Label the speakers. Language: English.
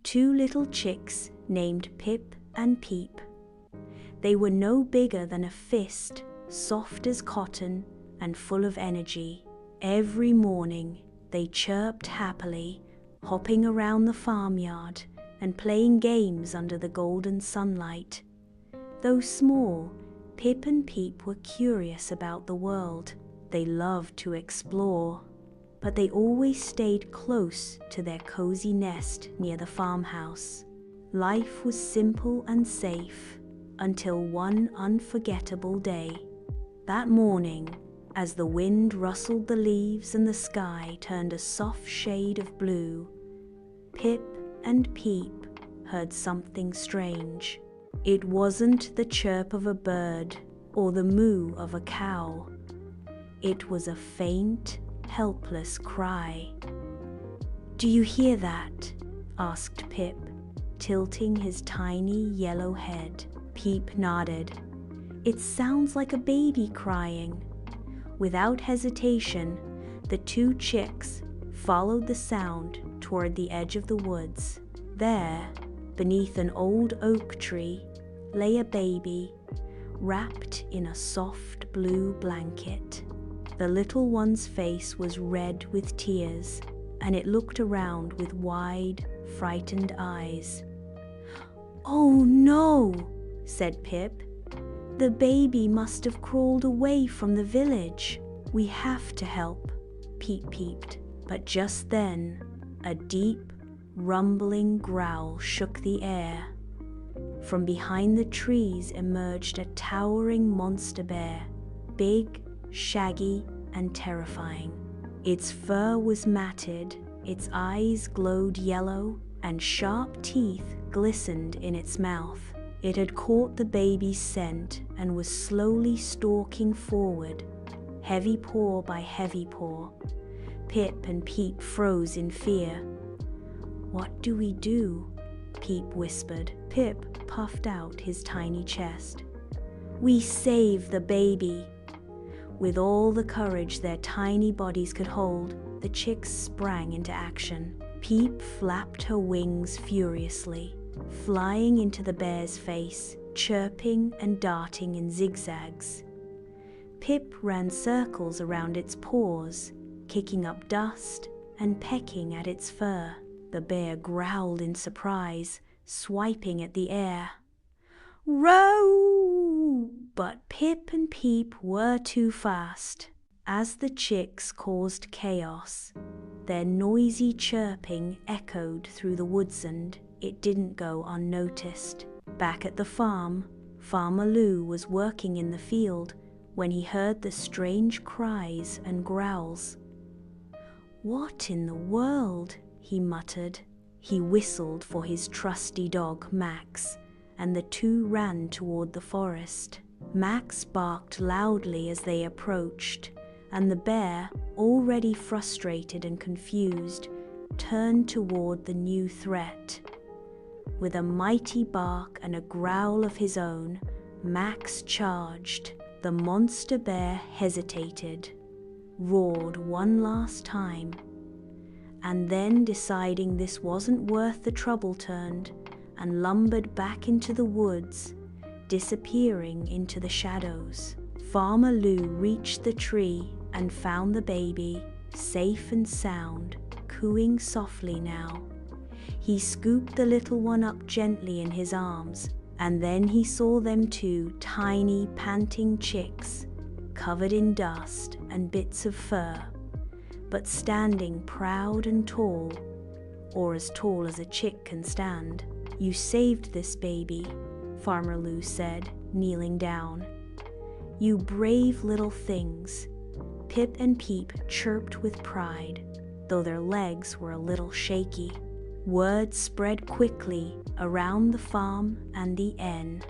Speaker 1: two little chicks named Pip and Peep. They were no bigger than a fist, soft as cotton and full of energy. Every morning they chirped happily, hopping around the farmyard and playing games under the golden sunlight. Though small, Pip and Peep were curious about the world. They loved to explore, but they always stayed close to their cozy nest near the farmhouse. Life was simple and safe until one unforgettable day. That morning, as the wind rustled the leaves and the sky turned a soft shade of blue, Pip and Peep heard something strange. It wasn't the chirp of a bird or the moo of a cow. It was a faint, helpless cry. "Do you hear that?" asked Pip, tilting his tiny yellow head. Peep nodded. "It sounds like a baby crying." Without hesitation, the two chicks followed the sound toward the edge of the woods. There, beneath an old oak tree, lay a baby, wrapped in a soft blue blanket. The little one's face was red with tears, and it looked around with wide, frightened eyes. "Oh no," said Pip. "The baby must have crawled away from the village. We have to help," Peep peeped. But just then, a deep, rumbling growl shook the air. From behind the trees emerged a towering monster bear, big, shaggy, and terrifying. Its fur was matted, its eyes glowed yellow, and sharp teeth glistened in its mouth. It had caught the baby's scent and was slowly stalking forward, heavy paw by heavy paw. Pip and Peep froze in fear. "What do we do?" Peep whispered. Pip puffed out his tiny chest. "We save the baby." With all the courage their tiny bodies could hold, the chicks sprang into action. Peep flapped her wings furiously, flying into the bear's face, chirping and darting in zigzags. Pip ran circles around its paws, kicking up dust and pecking at its fur. The bear growled in surprise, swiping at the air. "Row!" But Pip and Peep were too fast. As the chicks caused chaos, their noisy chirping echoed through the woods and it didn't go unnoticed. Back at the farm, Farmer Lou was working in the field when he heard the strange cries and growls. "What in the world?" he muttered. He whistled for his trusty dog, Max, and the two ran toward the forest. Max barked loudly as they approached, and the bear, already frustrated and confused, turned toward the new threat. With a mighty bark and a growl of his own, Max charged. The monster bear hesitated, roared one last time, and then, deciding this wasn't worth the trouble, turned and lumbered back into the woods, disappearing into the shadows. Farmer Lou reached the tree and found the baby, safe and sound, cooing softly now. He scooped the little one up gently in his arms, and then he saw them two tiny, panting chicks, covered in dust and bits of fur, but standing proud and tall, or as tall as a chick can stand. "You saved this baby," Farmer Lou said, kneeling down. "You brave little things." Pip and Peep chirped with pride, though their legs were a little shaky. Word spread quickly around the farm and the inn.